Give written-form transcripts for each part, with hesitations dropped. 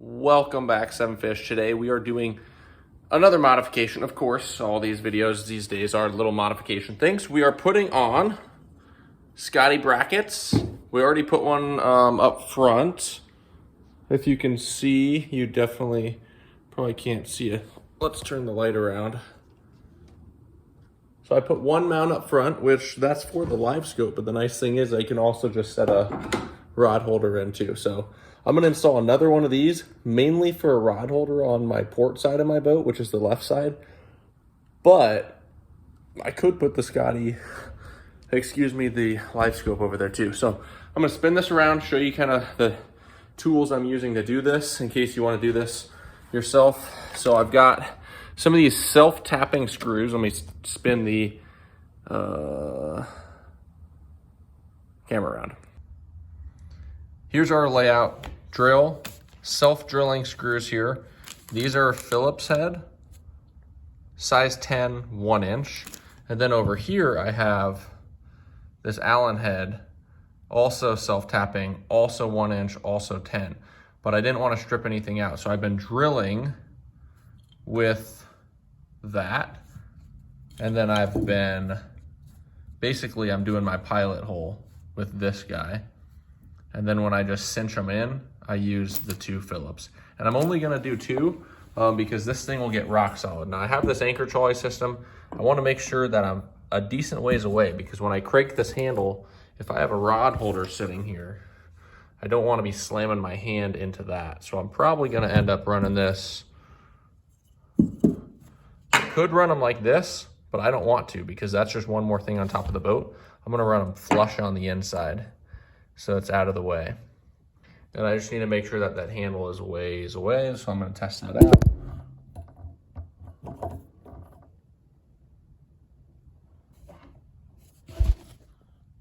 Welcome back, Seven Fish. Today we are doing another modification. Of course, all these videos these days are little modification things. We are putting on Scotty brackets. We already put one up front. If you can see, you definitely probably can't see it. Let's turn the light around. So I put one mount up front, which that's for the live scope, but the nice thing is I can also just set a rod holder in too. So I'm gonna install another one of these, mainly for a rod holder on my port side of my boat, which is the left side. But I could put the Scotty, the live scope over there too. So I'm gonna spin this around, show you kind of the tools I'm using to do this in case you wanna do this yourself. So I've got some of these self-tapping screws. Let me spin the camera around. Here's our layout. Drill, self-drilling screws here. These are Phillips head, size 10, 1 inch. And then over here I have this Allen head, also self-tapping, also 1 inch, also 10. But I didn't want to strip anything out, so I've been drilling with that. And then I've been, basically I'm doing my pilot hole with this guy. And then when I just cinch them in, I use the 2 Phillips. And I'm only gonna do 2 because this thing will get rock solid. Now I have this anchor trolley system. I wanna make sure that I'm a decent ways away because when I crank this handle, if I have a rod holder sitting here, I don't wanna be slamming my hand into that. So I'm probably gonna end up running this. I could run them like this, but I don't want to because that's just one more thing on top of the boat. I'm gonna run them flush on the inside so it's out of the way. And I just need to make sure that that handle is ways away, so I'm gonna test that out.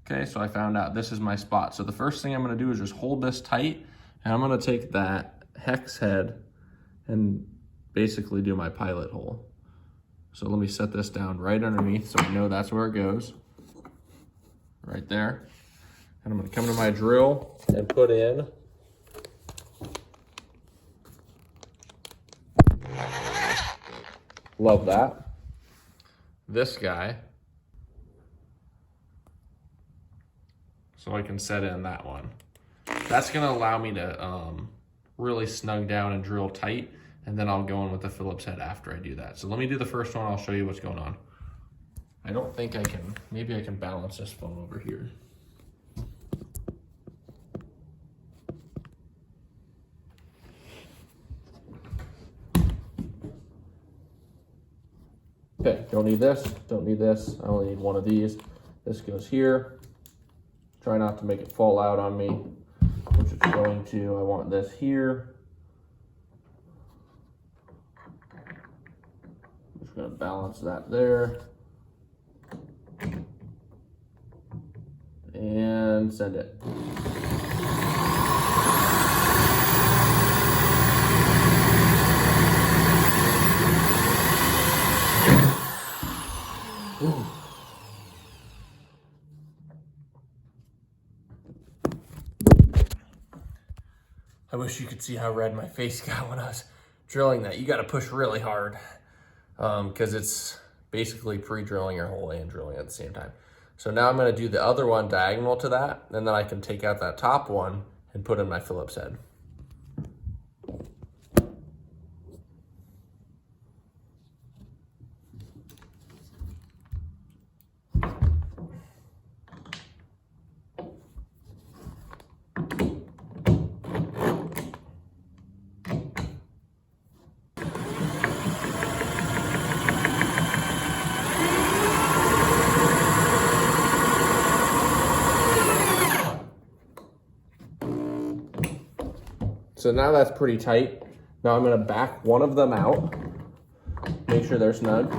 Okay, so I found out this is my spot. So the first thing I'm gonna do is just hold this tight, and I'm gonna take that hex head and basically do my pilot hole. So let me set this down right underneath so I know that's where it goes. Right there. And I'm gonna come to my drill and put in love that. This guy. So I can set in that one. That's gonna allow me to really snug down and drill tight, and then I'll go in with the Phillips head after I do that. So let me do the first one, I'll show you what's going on. I don't think I can, maybe I can balance this phone over here. Okay, don't need this, don't need this. I only need one of these. This goes here. Try not to make it fall out on me, which it's going to. I want this here. I'm just gonna balance that there. And send it. Ooh. I wish you could see how red my face got when I was drilling that. You got to push really hard because it's basically pre-drilling your hole and drilling at the same time. So now I'm going to do the other one diagonal to that, and then I can take out that top one and put in my Phillips head. So now that's pretty tight. Now I'm gonna back one of them out, make sure they're snug.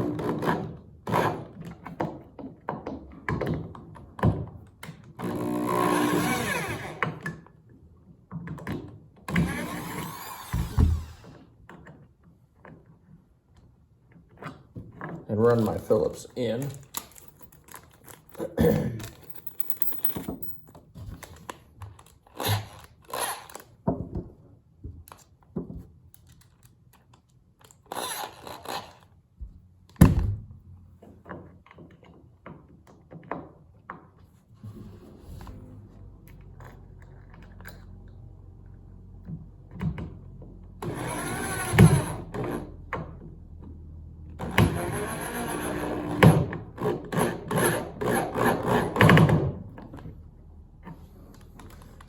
And run my Phillips in.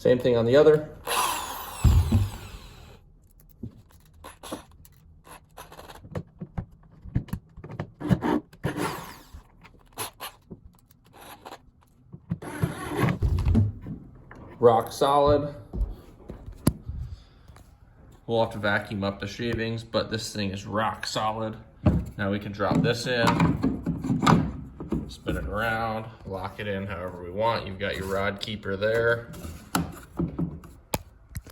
Same thing on the other. Rock solid. We'll have to vacuum up the shavings, but this thing is rock solid. Now we can drop this in, spin it around, lock it in however we want. You've got your rod keeper there.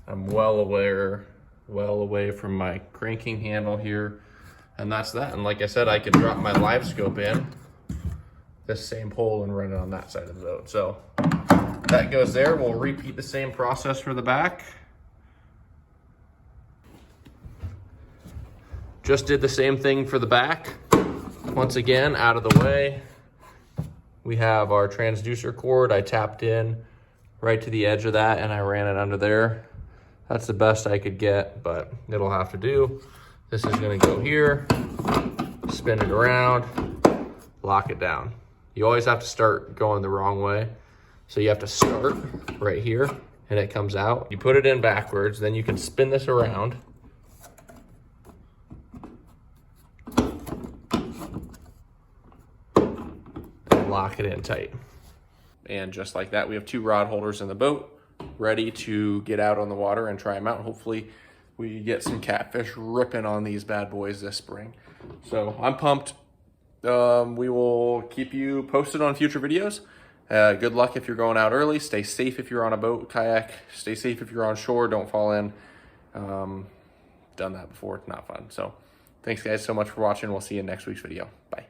I'm well away from my cranking handle here. And that's that. And like I said, I can drop my live scope in this same hole and run it on that side of the boat. So that goes there. We'll repeat the same process for the back. Just did the same thing for the back. Once again, out of the way. We have our transducer cord. I tapped in right to the edge of that and I ran it under there. That's the best I could get, but it'll have to do. This is gonna go here, spin it around, lock it down. You always have to start going the wrong way. So you have to start right here and it comes out. You put it in backwards, then you can spin this around. And lock it in tight. And just like that, we have 2 rod holders in the boat ready to get out on the water and try them out. Hopefully we get some catfish ripping on these bad boys this spring. So I'm pumped. We will keep you posted on future videos. Good luck if you're going out early. Stay safe if you're on a boat, kayak. Stay safe if you're on shore. Don't fall in. Done that before. It's not fun. So thanks guys so much for watching. We'll see you in next week's video. Bye.